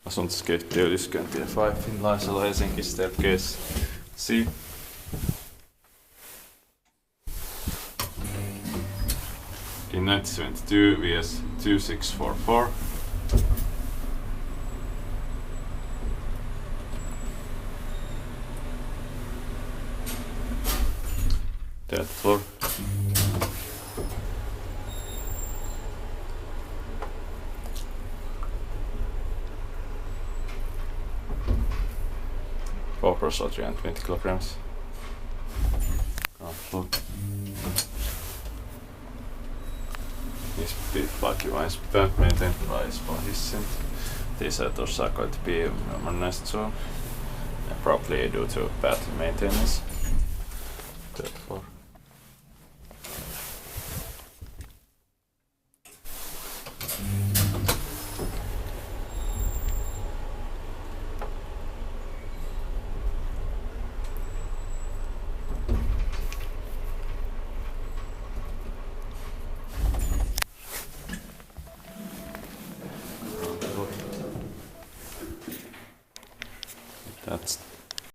Asuntoskeittiö Yliskyläntie 5 Laajasalo Helsinki staircase C. In 1972 VS 2644. Third floor. Copper or 320 kilograms. Ground floor. This beef lucky wine is bad maintained by Sponhiscent. These items are going to be modernized soon, probably due to bad maintenance. Third floor. That's